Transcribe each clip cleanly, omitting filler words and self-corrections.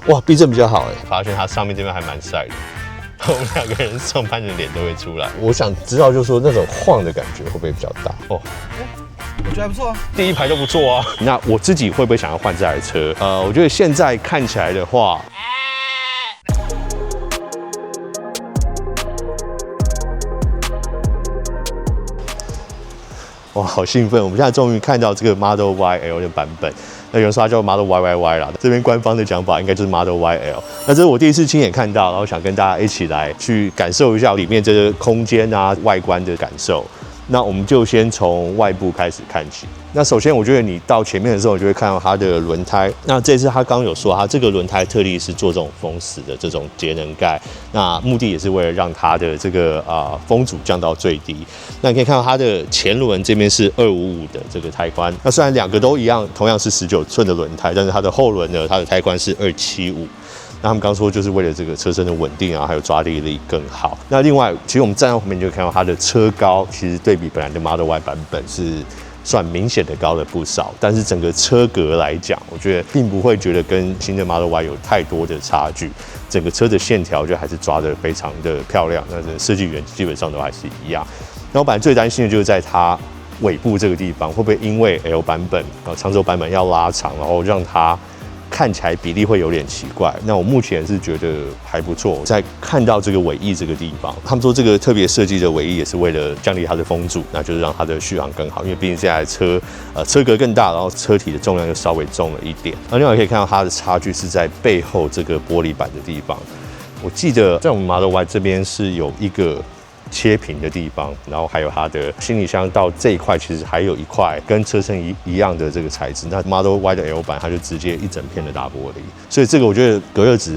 哇，避震比较好哎。发现它上面这边还蛮晒的，我们2个人上班的脸都会出来。我想知道，就是说那种晃的感觉会不会比较大？哦，我觉得还不错啊。第一排都不错啊。那我自己会不会想要换这台车？我觉得现在看起来的话，哇，好兴奋！我们现在终于看到这个 Model YL 的版本。那有人说它叫 Model YYY 啦，这边官方的讲法应该就是 Model YL。那这是我第一次亲眼看到，然后想跟大家一起来去感受一下里面这个空间啊、外观的感受。那我们就先从外部开始看起。那首先，我觉得你到前面的时候，你就会看到它的轮胎。那这次他刚刚有说，它这个轮胎特地是做这种封死的这种节能盖，那目的也是为了让它的这个风阻降到最低。那你可以看到它的前轮这边是255的这个胎宽。那虽然2个都一样，同样是19寸的轮胎，但是它的后轮呢，它的胎宽是275。那他们刚说就是为了这个车身的稳定啊，还有抓地力更好。那另外，其实我们站在后面就看到它的车高，其实对比本来的 Model Y 版本是算明显的高了不少。但是整个车格来讲，我觉得并不会觉得跟新的 Model Y 有太多的差距。整个车的线条就还是抓得非常的漂亮，那设计语言基本上都还是一样。然后本来最担心的就是在它尾部这个地方，会不会因为 L 版本长轴版本要拉长，然后让它看起来比例会有点奇怪。那我目前是觉得还不错。在看到这个尾翼这个地方，他们说这个特别设计的尾翼也是为了降低它的风阻，那就是让它的续航更好。因为毕竟这台车车格更大，然后车体的重量又稍微重了一点。那另外可以看到它的差距是在背后这个玻璃板的地方。我记得在我们 Model Y 这边是有一个切屏的地方，然后还有它的行李箱到这一块，其实还有一块跟车身一样的这个材质。那 Model Y 的 L 版，它就直接一整片的大玻璃，所以这个我觉得隔热纸，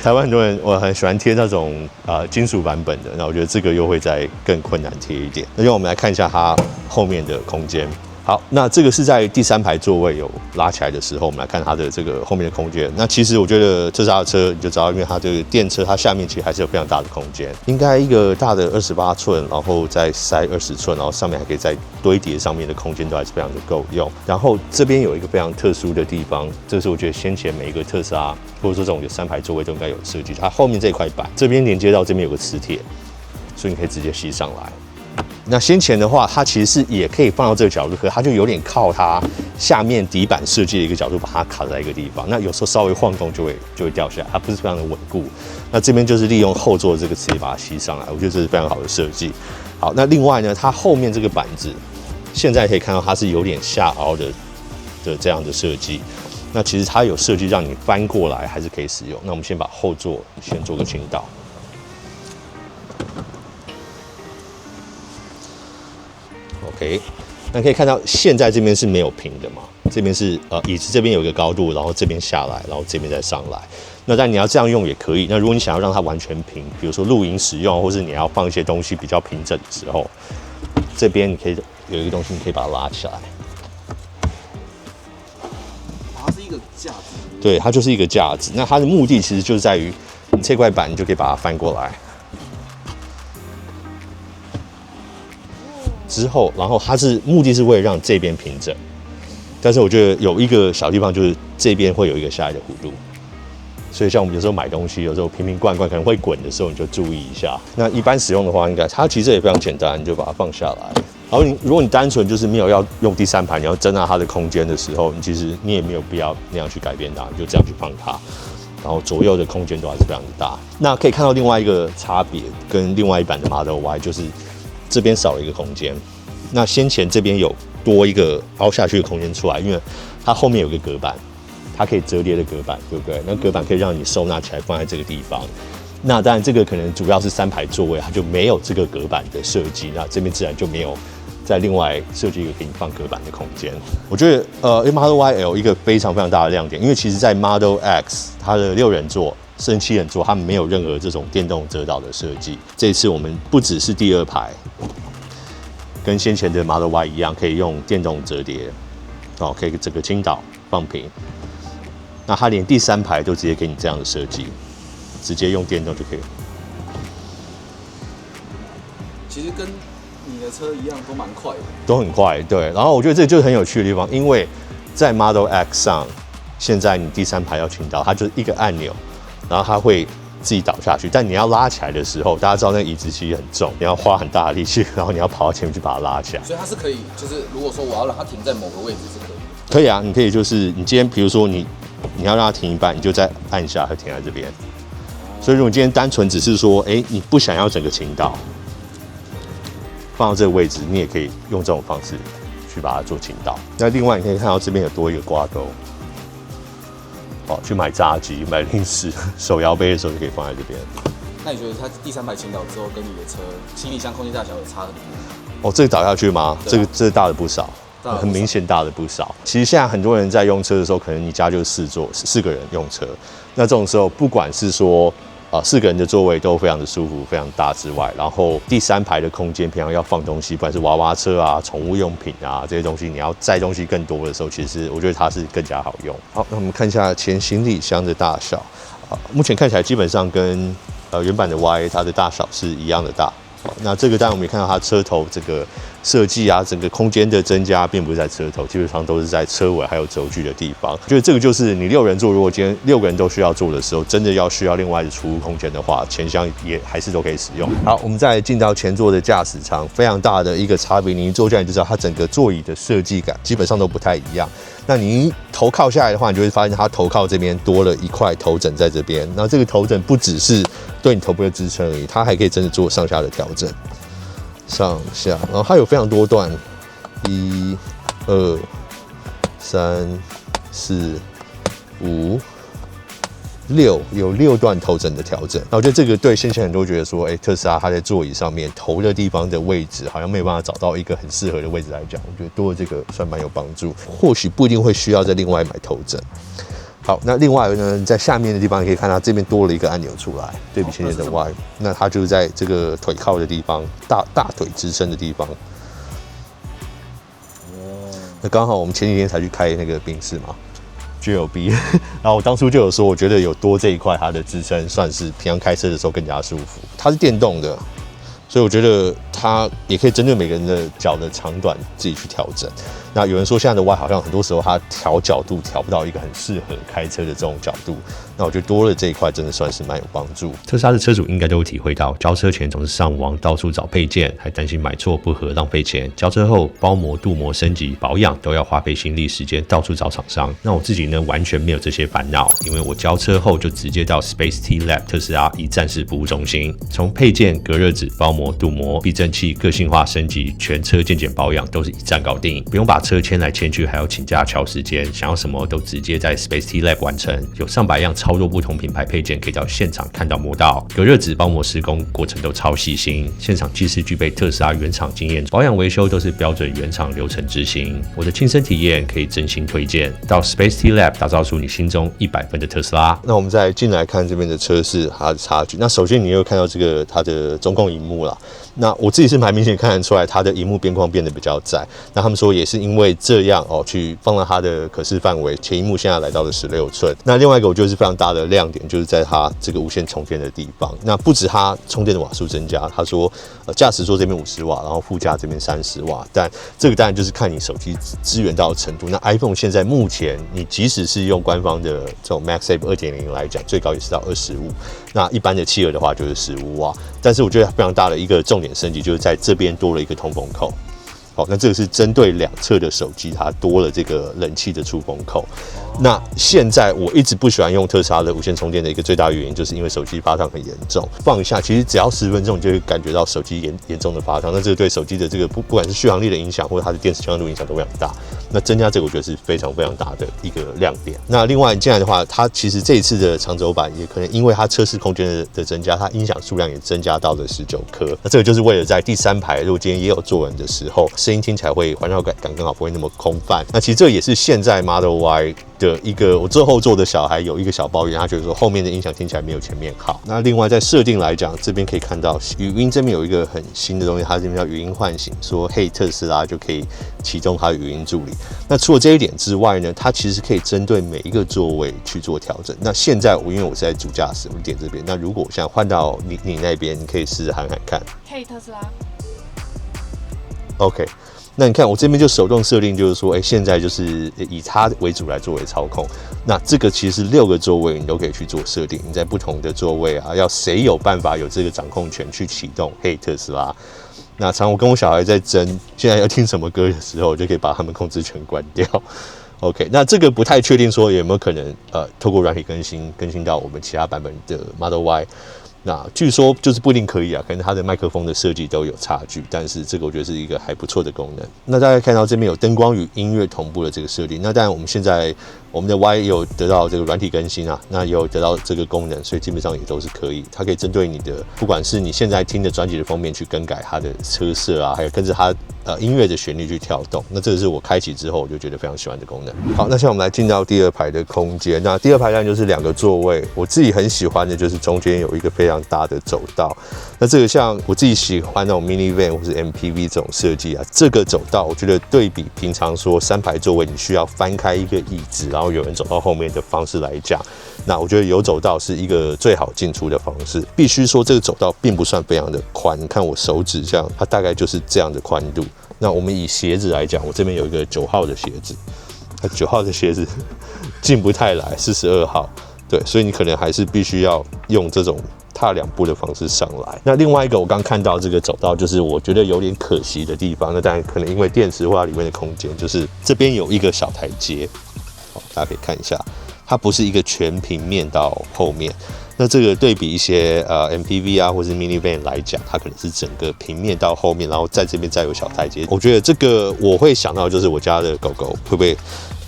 台湾很多人我很喜欢贴那种金属版本的，那我觉得这个又会再更困难贴一点。那就我们来看一下它后面的空间。好，那这个是在第3排座位有拉起来的时候，我们来看它的这个后面的空间。那其实我觉得特斯拉的车你就知道，因为它这个电车，它下面其实还是有非常大的空间，应该一个大的28寸，然后再塞20寸，然后上面还可以再堆叠上面的空间都还是非常的够用。然后这边有一个非常特殊的地方，这是我觉得先前每一个特斯拉或者说这种有3排座位都应该有设计，它后面这块板这边连接到这边有个磁铁，所以你可以直接吸上来。那先前的话，它其实是也可以放到这个角度，可是它就有点靠它下面底板设计的一个角度把它卡在一个地方。那有时候稍微晃动就会掉下来，它不是非常的稳固。那这边就是利用后座的这个磁铁把它吸上来，我觉得这是非常好的设计。好，那另外呢，它后面这个板子现在可以看到它是有点下凹的这样的设计。那其实它有设计让你翻过来还是可以使用。那我们先把后座先做个倾倒。OK， 那可以看到现在这边是没有平的嘛？这边是椅子这边有一个高度，然后这边下来，然后这边再上来。那但你要这样用也可以。那如果你想要让它完全平，比如说露营使用，或是你要放一些东西比较平整的时候，这边你可以有一个东西，你可以把它拉起来。它是一个架子。对，它就是一个架子。那它的目的其实就是在于，你这块板你就可以把它翻过来。之后，然后它是目的是为了让这边平整，但是我觉得有一个小地方就是这边会有一个下来的弧度，所以像我们有时候买东西，有时候瓶瓶罐罐可能会滚的时候，你就注意一下。那一般使用的话，应该它其实也非常简单，你就把它放下来。然后如果你单纯就是没有要用第3排，你要增大它的空间的时候，其实你也没有必要那样去改变它，你就这样去放它，然后左右的空间都还是非常的大。那可以看到另外一个差别，跟另外一版的 Model Y 就是这边少了一个空间。那先前这边有多一个凹下去的空间出来，因为它后面有个隔板，它可以折叠的隔板，对不对？那隔板可以让你收纳起来放在这个地方。那当然这个可能主要是3排座位，它就没有这个隔板的设计，那这边自然就没有再另外设计一个给你放隔板的空间。我觉得Model YL 一个非常非常大的亮点，因为其实在 Model X 它的6人座甚至7人座，它们没有任何这种电动遮挡的设计。这一次我们不只是第2排，跟先前的 Model Y 一样，可以用电动折叠，可以整个倾倒放平。那它连第3排都直接给你这样的设计，直接用电动就可以。其实跟你的车一样，都蛮快的，都很快，对。然后我觉得这就是很有趣的地方，因为在 Model X 上，现在你第3排要倾倒，它就是一个按钮，然后它会自己倒下去。但你要拉起来的时候，大家知道那个椅子其实很重，你要花很大的力气，然后你要跑到前面去把它拉起来。所以它是可以，就是如果说我要让它停在某个位置是可以的。可以啊，你可以就是你今天比如说你要让它停一半，你就再按下它停在这边。所以如果你今天单纯只是说，你不想要整个倾倒，放到这个位置，你也可以用这种方式去把它做倾倒。那另外你可以看到这边有多一个挂钩，去买炸鸡、买零食、手摇杯的时候就可以放在这边。那你觉得它第3排倾倒之后，跟你的车行李箱空间大小有差很多？这个倒下去吗？这大了不少。很明显大了不少。其实现在很多人在用车的时候，可能你家就4个人用车，那这种时候不管是说4个人的座位都非常的舒服、非常大之外，然后第3排的空间平常要放东西，不管是娃娃车啊、宠物用品啊这些东西，你要载东西更多的时候，其实我觉得它是更加好用。好，那我们看一下前行李箱的大小，目前看起来基本上跟原版的 YA 它的大小是一样的大。那这个当然我们也看到它车头这个设计啊，整个空间的增加并不是在车头，基本上都是在车尾还有轴距的地方。觉得这个就是你6人座，如果今天6个人都需要坐的时候，真的需要另外的储物空间的话，前箱也还是都可以使用。好，我们再进到前座的驾驶舱，非常大的一个差别，你一坐下来就知道它整个座椅的设计感基本上都不太一样。那你一头靠下来的话，你就会发现它头靠这边多了一块头枕在这边。那这个头枕不只是对你头部的支撑而已，它还可以真的做上下的调整，上下，然后它有非常多段，1、2、3、4、5、6，有6段头枕的调整。那我觉得这个对先前很多觉得说，特斯拉它在座椅上面头的地方的位置好像没有办法找到一个很适合的位置来讲，我觉得多了这个算蛮有帮助。或许不一定会需要再另外买头枕。好，那另外呢，在下面的地方你可以看到这边多了一个按钮出来，对比前面的 Y， 那它就是在这个腿靠的地方，大腿支撑的地方。那刚好我们前几天才去开那个宾士嘛，GLB， 然后我当初就有说，我觉得有多这一块，它的支撑算是平常开车的时候更加舒服。它是电动的，所以我觉得它也可以针对每个人的脚的长短自己去调整。那有人说现在的 Y 好像很多时候它调角度调不到一个很适合开车的这种角度，那我觉得多了这一块真的算是蛮有帮助。特斯拉的车主应该都会体会到，交车前总是上网到处找配件，还担心买错不合浪费钱。交车后包膜、镀膜、升级、保养都要花费心力时间，到处找厂商。那我自己呢完全没有这些烦恼，因为我交车后就直接到 Space T Lab 特斯拉一站式服务中心，从配件、隔热纸、包膜、镀膜、避震器、个性化升级、全车健检保养都是一站搞定，不用把车牵来牵去，还要请假敲时间，想要什么都直接在 Space T Lab 完成。有上百样超多不同品牌配件可以到现场看到摸到，隔热纸包膜施工过程都超细心，现场技师具备特斯拉原厂经验，保养维修都是标准原厂流程执行。我的亲身体验可以真心推荐，到 Space T Lab 打造出你心中100分的特斯拉。那我们再进来看这边的车是它的差距。那首先你又看到这个它的中控萤幕啦。那我自己是蛮明显看得出来，它的萤幕边框变得比较窄。那他们说也是因为这样去放到它的可视范围，前萤幕现在来到了16寸。那另外一个我觉得是非常大的亮点，就是在它这个无线充电的地方。那不止它充电的瓦数增加，他说驾驶座这边50瓦，然后副驾这边30瓦。但这个当然就是看你手机支援到的程度。那 iPhone 现在目前你即使是用官方的这种 MagSafe 2.0 来讲，最高也是到25。那一般的企鹅的话就是15瓦。但是我觉得非常大的一个重点升级就是在这边多了一个通风口。好，那这个是针对两侧的手机，它多了这个冷气的出风口。那现在我一直不喜欢用特斯拉的无线充电的一个最大原因，就是因为手机发烫很严重，放一下其实只要10分钟，你就会感觉到手机严重的发烫。那这个对手机的这个不管是续航力的影响，或者它的电池强度影响都非常大。那增加这个我觉得是非常非常大的一个亮点。那另外进来的话，它其实这一次的长轴版也可能因为它车室空间的增加，它音响数量也增加到了19颗。那这个就是为了在第3排，如果今天也有坐人的时候，声音听起来会环绕感更好，不会那么空泛。那其实这也是现在 Model Y 的一个，我最后座的小孩有一个小抱怨，他觉得说后面的音响听起来没有前面好。那另外在设定来讲，这边可以看到语音这边有一个很新的东西，它这边叫语音唤醒，说嘿特斯拉就可以启动它的语音助理。那除了这一点之外呢，它其实可以针对每一个座位去做调整。那现在因为我是在主驾驶，我点这边。那如果我现在换到你那边，你可以试着喊喊看。嘿特斯拉。OK。那你看我这边就手动设定，就是说，现在就是以它为主来作为操控。那这个其实是6个座位你都可以去做设定，你在不同的座位啊，要谁有办法有这个掌控权去启动嘿特斯拉。那常我跟我小孩在争，现在要听什么歌的时候，我就可以把他们控制权关掉。OK， 那这个不太确定说有没有可能透过软体更新到我们其他版本的 Model Y。那据说就是不一定可以啊，可能它的麦克风的设计都有差距，但是这个我觉得是一个还不错的功能。那大家看到这边有灯光与音乐同步的这个设定，那当然我们现在我们的 Y 也有得到这个软体更新啊，那也有得到这个功能，所以基本上也都是可以。它可以针对你的，不管是你现在听的专辑的封面去更改它的车色啊，还有跟着它音乐的旋律去跳动。那这个是我开启之后我就觉得非常喜欢的功能。好，那现在我们来进到第2排的空间。那第2排当然就是2个座位，我自己很喜欢的就是中间有一个非常大的走道。那这个像我自己喜欢那种 minivan 或是 MPV 这种设计啊，这个走道我觉得对比平常说3排座位你需要翻开一个椅子，然后有人走到后面的方式来讲，那我觉得有走道是一个最好进出的方式。必须说这个走道并不算非常的宽，你看我手指这样，它大概就是这样的宽度。那我们以鞋子来讲，我这边有一个9号的鞋子，9号的鞋子进不太来，42号，对，所以你可能还是必须要用这种踏2步的方式上来。那另外一个我刚看到这个走道，就是我觉得有点可惜的地方，那当然可能因为电池或它里面的空间，就是这边有一个小台阶，好，大家可以看一下，它不是一个全平面到后面。那这个对比一些MPV 啊或是 minivan 来讲，它可能是整个平面到后面，然后在这边再有小台阶。我觉得这个我会想到就是我家的狗狗会不会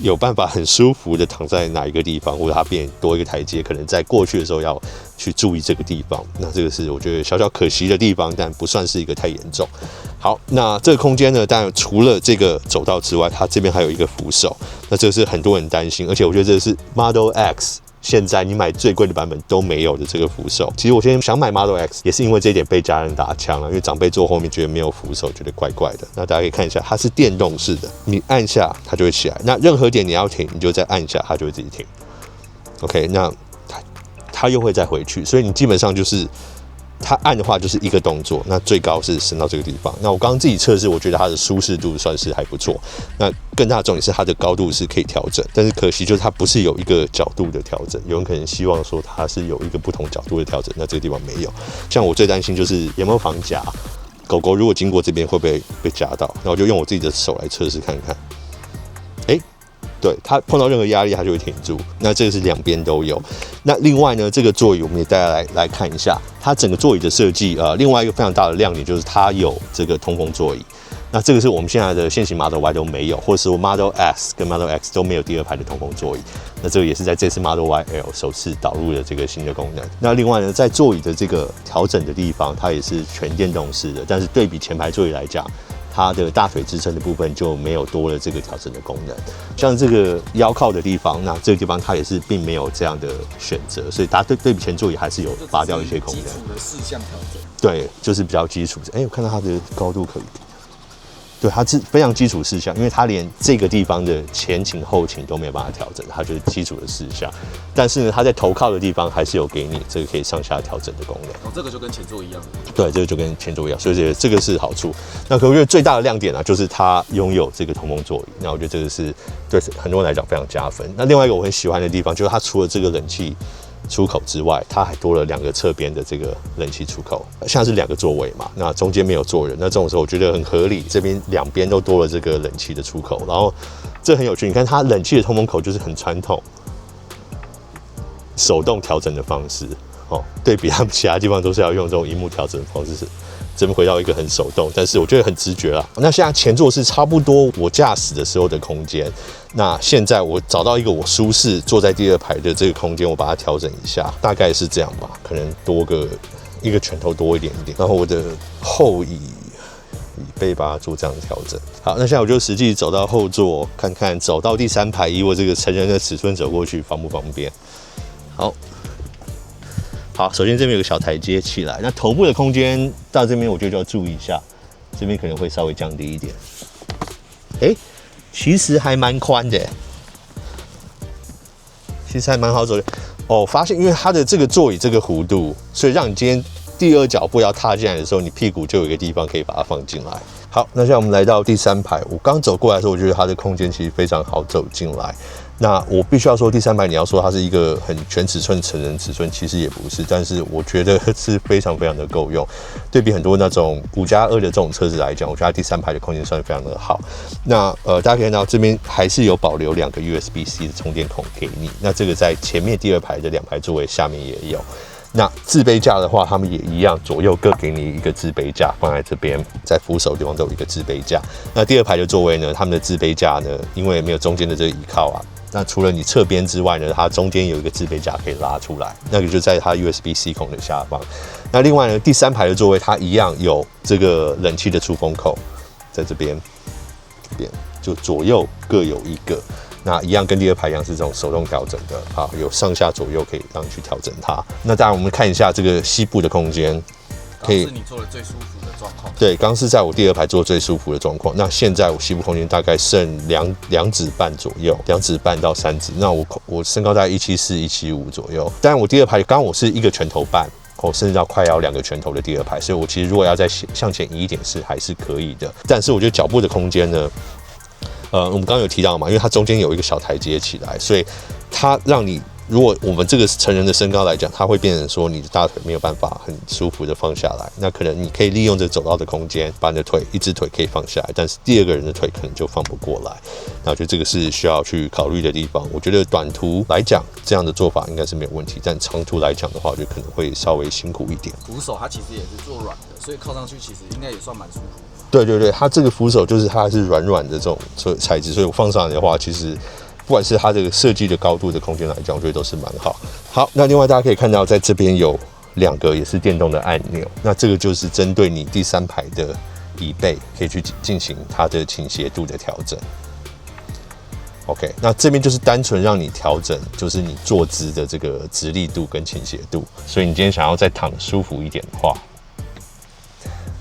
有办法很舒服的躺在哪一个地方，或者它变多一个台阶，可能在过去的时候要去注意这个地方。那这个是我觉得小小可惜的地方，但不算是一个太严重。好，那这个空间呢，当然除了这个走道之外，它这边还有一个扶手。那这个是很多人担心，而且我觉得这是 Model X。现在你买最贵的版本都没有的这个扶手，其实我现在想买 Model X 也是因为这一点被家人打枪了，因为长辈坐后面觉得没有扶手，觉得怪怪的。那大家可以看一下，它是电动式的，你按下它就会起来，那任何点你要停，你就再按一下，它就会自己停。OK， 那它又会再回去，所以你基本上就是它按的话就是一个动作，那最高是升到这个地方。那我刚刚自己测试，我觉得它的舒适度算是还不错。那更大的重点是它的高度是可以调整，但是可惜就是它不是有一个角度的调整。有人可能希望说它是有一个不同角度的调整，那这个地方没有。像我最担心就是有没有防夹，狗狗如果经过这边会不会被夹到？那我就用我自己的手来测试看看。对，它碰到任何压力，它就会停住。那这个是2边都有。那另外呢，这个座椅我们也带大家来看一下，它整个座椅的设计，另外一个非常大的亮点就是它有这个通风座椅。那这个是我们现在的现行 Model Y 都没有，或是 Model S 跟 Model X 都没有第2排的通风座椅。那这个也是在这次 Model Y L 首次导入的这个新的功能。那另外呢，在座椅的这个调整的地方，它也是全电动式的，但是对比前排座椅来讲，它的大腿支撑的部分就没有多了这个调整的功能，像这个腰靠的地方，那这个地方它也是并没有这样的选择，所以它对比前座椅还是有拔掉一些功能。基础的4项调整，对，就是比较基础。我看到它的高度可以，对，它是非常基础4项，因为它连这个地方的前倾后倾都没有办法调整，它就是基础的4项。但是呢，它在头靠的地方还是有给你这个可以上下调整的功能。这个就跟前座一样。对，这个就跟前座一样，所以这个是好处。那可我觉得最大的亮点啊，就是它拥有这个通风座椅。那我觉得这个是对很多人来讲非常加分。那另外一个我很喜欢的地方，就是它除了这个冷气出口之外，它还多了2个侧边的这个冷气出口，像是2个座位嘛，那中间没有坐人，那这种时候我觉得很合理，这边2边都多了这个冷气的出口，然后这很有趣，你看它冷气的通风口就是很传统，手动调整的方式哦，对比他们其他地方都是要用这种萤幕调整的方式，这边回到一个很手动，但是我觉得很直觉啦。那现在前座是差不多我驾驶的时候的空间，那现在我找到一个我舒适坐在第2排的这个空间，我把它调整一下，大概是这样吧，可能多个一个拳头多一点点，然后我的后椅背把它做这样的调整。好，那现在我就实际走到后座，看看走到第3排，以我这个成人的尺寸走过去方不方便。好，首先这边有个小台阶起来，那头部的空间到这边我觉得就要注意一下，这边可能会稍微降低一点。其实还蛮宽的，其实还蛮好走的。发现因为它的这个座椅这个弧度，所以让你今天第2脚步要踏进来的时候，你屁股就有一个地方可以把它放进来。好，那现在我们来到第3排，我刚走过来的时候，我觉得它的空间其实非常好走进来。那我必须要说，第3排你要说它是一个很全尺寸成人尺寸，其实也不是，但是我觉得是非常非常的够用。对比很多那种5+2的这种车子来讲，我觉得它第3排的空间算是非常的好。那大家可以看到这边还是有保留2个 USB-C 的充电孔给你。那这个在前面第2排的2排座位下面也有。那置杯架的话，他们也一样，左右各给你一个置杯架放在这边，在扶手的地方都有一个置杯架。那第2排的座位呢，他们的置杯架呢，因为没有中间的这个倚靠啊，那除了你侧边之外呢，它中间有一个置杯架可以拉出来，那个就在它 USB-C 孔的下方。那另外呢，第3排的座位它一样有这个冷气的出风口，在这边就左右各有一个。那一样跟第2排一样是这种手动调整的啊，有上下左右可以让你去调整它。那当然我们看一下这个膝部的空间，可以是你坐的最舒服的状况。对，刚是在我第2排坐最舒服的状况。那现在我膝部空间大概剩两指半左右，2指半到3指。那我身高大概174、175左右。当然我第2排刚我是1个拳头半。甚至到快要2个拳头的第2排，所以我其实如果要再向前移一点还是可以的。但是我觉得脚部的空间呢，我们刚刚有提到嘛，因为它中间有一个小台阶起来，所以它让你，如果我们这个成人的身高来讲，它会变成说你的大腿没有办法很舒服的放下来。那可能你可以利用这个走道的空间，把你的腿一只腿可以放下来，但是第2个人的腿可能就放不过来。那我觉得这个是需要去考虑的地方。我觉得短途来讲，这样的做法应该是没有问题，但长途来讲的话，我觉得可能会稍微辛苦一点。扶手它其实也是做软的，所以靠上去其实应该也算蛮舒服的。对，它这个扶手就是它是软的这种材质，所以我放上来的话，其实不管是它这个设计的高度的空间来讲，我觉得都是蛮好。好，那另外大家可以看到，在这边有2个也是电动的按钮，那这个就是针对你第3排的椅背，可以去进行它的倾斜度的调整。OK， 那这边就是单纯让你调整，就是你坐姿的这个直立度跟倾斜度。所以你今天想要再躺舒服一点的话，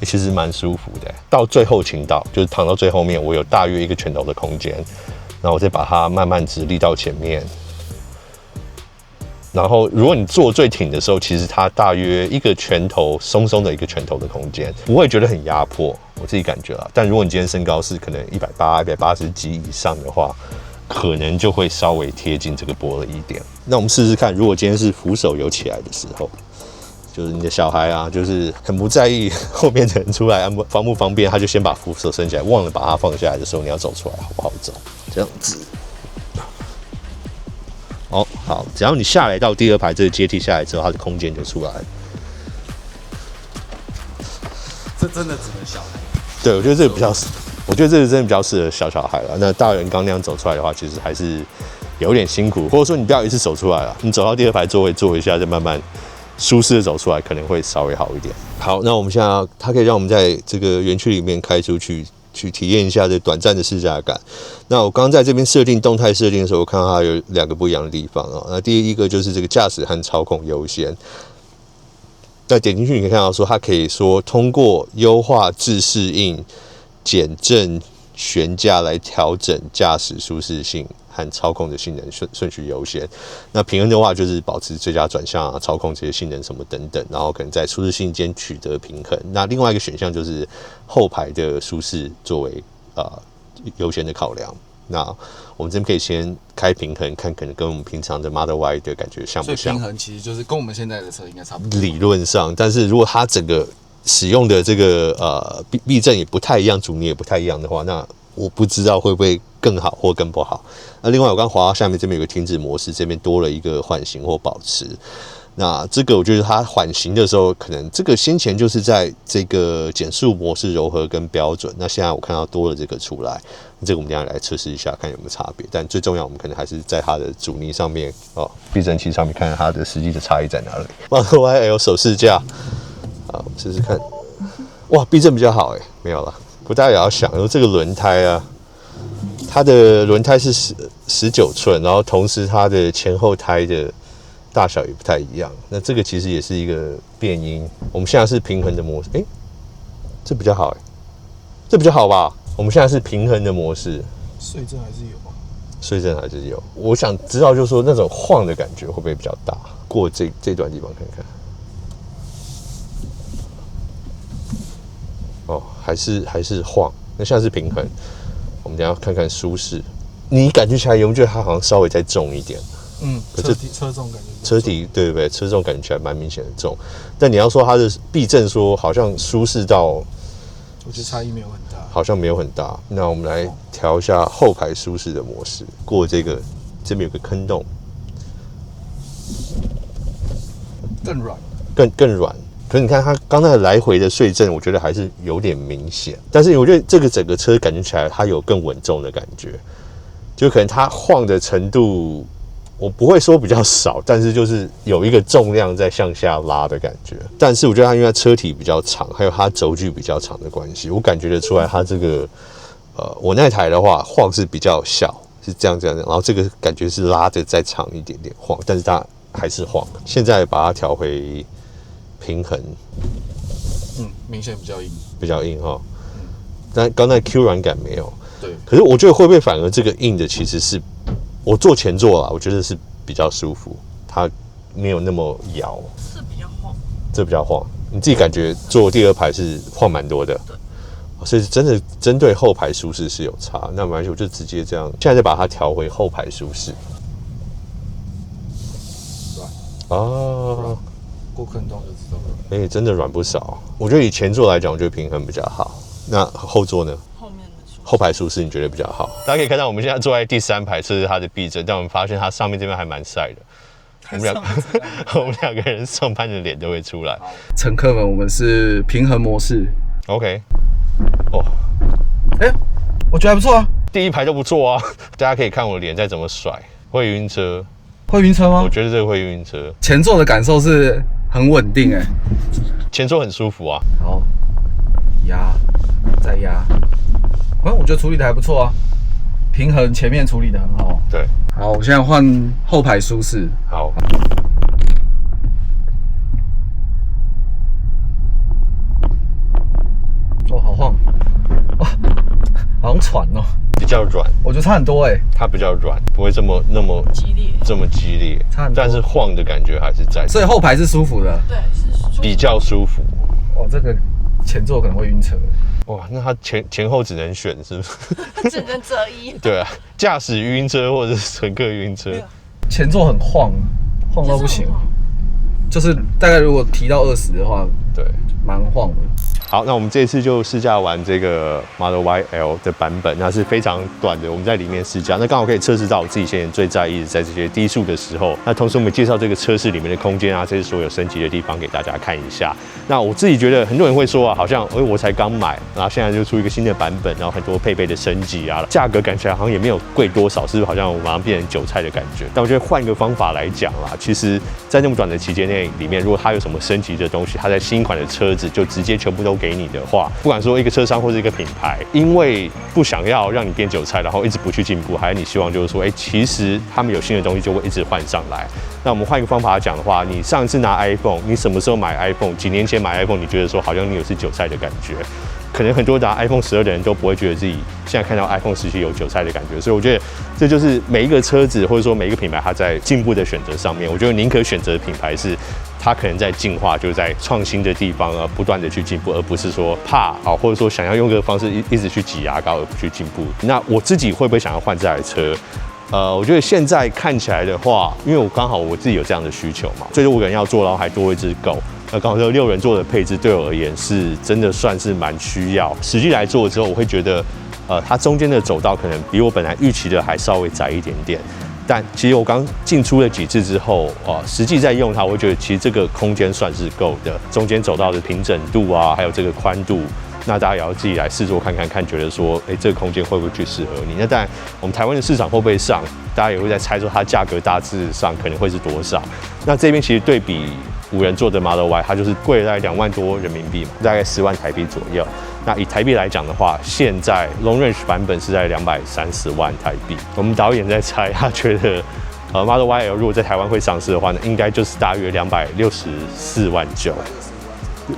其实蛮舒服的。到最后倾倒，就是躺到最后面，我有大约1个拳头的空间，然后我再把它慢慢直立到前面。然后如果你坐最挺的时候，其实它大约1个拳头，松松的1个拳头的空间，不会觉得很压迫，我自己感觉啦。但如果你今天身高是可能180、180几以上的话，可能就会稍微贴近这个玻璃一点。那我们试试看，如果今天是扶手有起来的时候，就是你的小孩啊，就是很不在意后面的人出来方不方便，他就先把扶手伸起来，忘了把它放下来的时候，你要走出来好不好走？这样子。哦，好，只要你下来到第2排这个阶梯下来之后，它的空间就出来了。这真的只能小孩。对，我觉得这个比较，我觉得这个真的比较适合小孩了。那大人刚那样走出来的话，其实还是有点辛苦，或者说你不要一次走出来了，你走到第2排座位坐一下，再慢慢舒适的走出来，可能会稍微好一点。好，那我们现在它可以让我们在这个园区里面开出去体验一下这短暂的试驾感。那我刚刚在这边设定动态设定的时候，我看到它有2个不一样的地方啊。那第一个就是这个驾驶和操控优先。那点进去你可以看到说，它可以说通过优化自适应、减震悬架来调整驾驶舒适性和操控的性能顺序优先。那平衡的话就是保持最佳转向啊，操控这些性能什么等等，然后可能在舒适性间取得平衡。那另外一个选项就是后排的舒适作为优先的考量。那我们这边可以先开平衡，看可能跟我们平常的 Model Y 的感觉像不像？所以平衡其实就是跟我们现在的车应该差不多。理论上，但是如果它整个使用的这个避震也不太一样，阻尼也不太一样的话，那我不知道会不会更好或更不好。那另外我刚滑到下面这边有个停止模式，这边多了一个缓行或保持。那这个我觉得它缓行的时候，可能这个先前就是在这个减速模式柔和跟标准，那现在我看到多了这个出来，这个我们等一下来测试一下，看有没有差别。但最重要，我们可能还是在它的阻尼上面避震器上面看看它的实际的差异在哪里。Model Y 手试驾，好，试试看。哇，避震比较好没有啦。不大家也要想，这个轮胎啊，它的轮胎是19寸，然后同时它的前后胎的大小也不太一样，那这个其实也是一个变因。我们现在是平衡的模式，这比较好这比较好吧？我们现在是平衡的模式，碎震还是有吧？碎震还是有。我想知道，就是说那种晃的感觉会不会比较大？过这段地方看看。哦，还是晃，那现在是平衡。我们等一下看看舒适，你感觉起来有没有觉得它好像稍微再重一点？车重感觉，车底对不对？车重感觉起来蛮明显的重，但你要说它的避震说好像舒适到，我觉得差异没有很大，好像没有很大。那我们来调一下后排舒适的模式，过这边有个坑洞，更软，更软。可是你看它刚才来回的碎震，我觉得还是有点明显。但是我觉得这个整个车感觉起来它有更稳重的感觉，就可能它晃的程度，我不会说比较少，但是就是有一个重量在向下拉的感觉。但是我觉得它因为它车体比较长，还有它轴距比较长的关系，我感觉得出来它这个我那台的话晃是比较小，是这样，然后这个感觉是拉的再长一点点晃，但是它还是晃。现在把它调回平衡，明显比较硬哈。但刚才 Q 软感没有。对。可是我觉得会不会反而这个硬的其实是我坐前座啦，我觉得是比较舒服，它没有那么摇。是比较晃。这比较晃，你自己感觉坐第二排是晃蛮多的。对。所以真的针对后排舒适是有差。那没关系，我就直接这样，现在再把它调回后排舒适。软。过坑洞就知道了。真的软不少。我觉得以前座来讲，我觉得平衡比较好。那后座呢？后排舒适你觉得比较好？大家可以看到，我们现在坐在第3排，这是它的避震，但我们发现它上面这边还蛮晒的。我们两个人上班的脸都会出来。乘客们，我们是平衡模式。OK。哦。我觉得还不错啊。第一排就不错啊。大家可以看我脸再怎么甩，会晕车。会晕车吗？我觉得这个会晕车。前座的感受是很稳定前座很舒服啊。好，压，再压。我觉得处理的还不错啊，平衡前面处理的很好。对。好，我现在换后排舒适。好。好晃。哇，好像喘哦。比较软，我觉得差很多它比较软，不会那么激烈，差很多，但是晃的感觉还是在。所以后排是舒服的。对，是舒服，比较舒服。这个前座可能会晕车。哇，那它前后只能选是不是？只能择一。对啊，驾驶晕车或者是乘客晕车。前座很晃到不行，就是大概如果提到20的话，对，蛮晃的。好，那我们这次就试驾完这个 Model Y L 的版本，那是非常短的，我们在里面试驾，那刚好可以测试到我自己现在最在意的，在这些低速的时候。那同时我们介绍这个车室里面的空间啊，这些所有升级的地方给大家看一下。那我自己觉得很多人会说啊，好像我才刚买，然后现在就出一个新的版本，然后很多配备的升级啊，价格感觉好像也没有贵多少，是不是好像我马上变成韭菜的感觉？但我觉得换个方法来讲啦，其实在那么短的期间内里面，如果它有什么升级的东西，它在新款的车子就直接全部都给你的话，不管说一个车商或是一个品牌，因为不想要让你变韭菜，然后一直不去进步，还是你希望就是说，其实他们有新的东西就会一直换上来。那我们换一个方法讲的话，你上次拿 iPhone， 你什么时候买 iPhone？ 几年前买 iPhone， 你觉得说好像你有是韭菜的感觉，可能很多拿 iPhone 12的人都不会觉得自己现在看到 iPhone 17有韭菜的感觉。所以我觉得这就是每一个车子或者说每一个品牌它在进步的选择上面，我觉得宁可选择的品牌是它可能在进化，就是在创新的地方不断的去进步，而不是说怕或者说想要用这个方式一直去挤牙膏而不去进步。那我自己会不会想要换这台车？我觉得现在看起来的话，因为我自己有这样的需求嘛，最多5个人要坐，然后还多一只狗。刚好这6人座的配置对我而言是真的算是蛮需要。实际来做之后，我会觉得，它中间的走道可能比我本来预期的还稍微窄一点点。但其实我刚进出了几次之后，实际在用它，我会觉得其实这个空间算是够的。中间走道的平整度啊，还有这个宽度。那大家也要自己来试坐看，觉得说，这个空间会不会去适合你？那当然，我们台湾的市场会不会上，大家也会在猜说它价格大致上可能会是多少。那这边其实对比5人座的 Model Y， 它就是贵了大概2万多人民币嘛，大概10万台币左右。那以台币来讲的话，现在 Long Range 版本是在230万台币。我们导演在猜，他觉得Model Y L 如果在台湾会上市的话呢，应该就是大约264万9。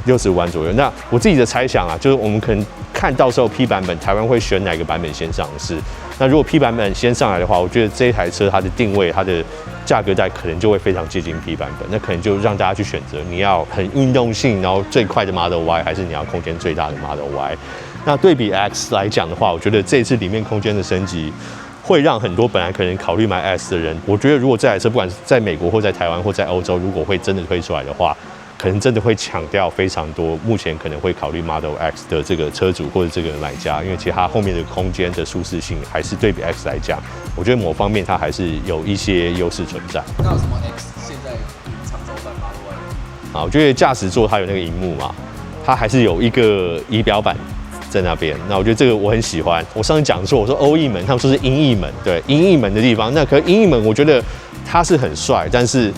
65万左右。那我自己的猜想啊，就是我们可能看到时候 P 版本台湾会选哪个版本先上市。那如果 P 版本先上来的话，我觉得这一台车它的定位、它的价格带可能就会非常接近 P 版本。那可能就让大家去选择，你要很运动性，然后最快的 Model Y， 还是你要空间最大的 Model Y。那对比 X 来讲的话，我觉得这一次里面空间的升级，会让很多本来可能考虑买 X 的人，我觉得如果这台车不管是在美国或在台湾或在欧洲，如果会真的推出来的话，可能真的会抢掉非常多目前可能会考虑 Model X 的这个车主或者这个买家，因为其实它后面的空间的舒适性还是对比 X 来讲，我觉得某方面它还是有一些优势存在。那有什么 X 现在长轴版 Model Y？啊，我觉得驾驶座它有那个萤幕嘛，它还是有一个仪表板在那边。那我觉得这个我很喜欢。我上次讲说，我说欧翼门，他们说是鹰翼门，对，鹰翼门的地方。那可鹰翼门，我觉得它是很帅，但是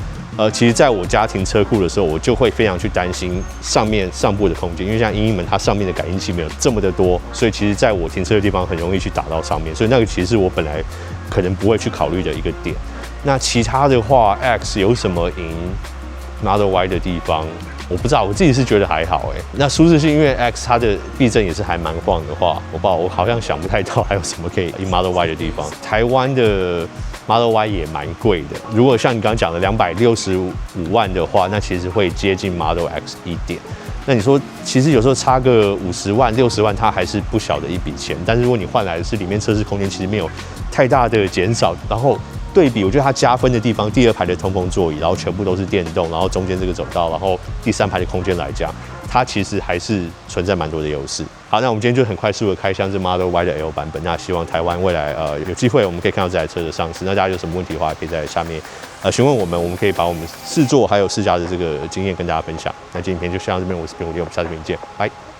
其实在我家停车库的时候，我就会非常去担心上部的空间，因为像鹰翼门它上面的感应器没有这么的多，所以其实在我停车的地方很容易去打到上面，所以那个其实是我本来可能不会去考虑的一个点。那其他的话 ，X 有什么赢 Model Y 的地方？我不知道，我自己是觉得还好哎。那舒适性，因为 X 它的避震也是还蛮晃的话，我不知道，我好像想不太到还有什么可以赢 Model Y 的地方。台湾的 Model Y 也蛮贵的，如果像你刚刚讲的265万的话，那其实会接近 Model X 一点。那你说，其实有时候差个50万、60万，它还是不小的一笔钱。但是如果你换来的是里面车室空间其实没有太大的减少，然后对比，我觉得它加分的地方，第2排的通风座椅，然后全部都是电动，然后中间这个走道，然后第3排的空间来讲，它其实还是存在蛮多的优势。好，那我们今天就很快速的开箱这 Model Y 的 L 版本。那希望台湾未来有机会我们可以看到这台车的上市。那大家有什么问题的话，可以在下面询问我们，我们可以把我们试坐还有试驾的这个经验跟大家分享。那今天就先到这边，我是边武天，我们下次见，拜。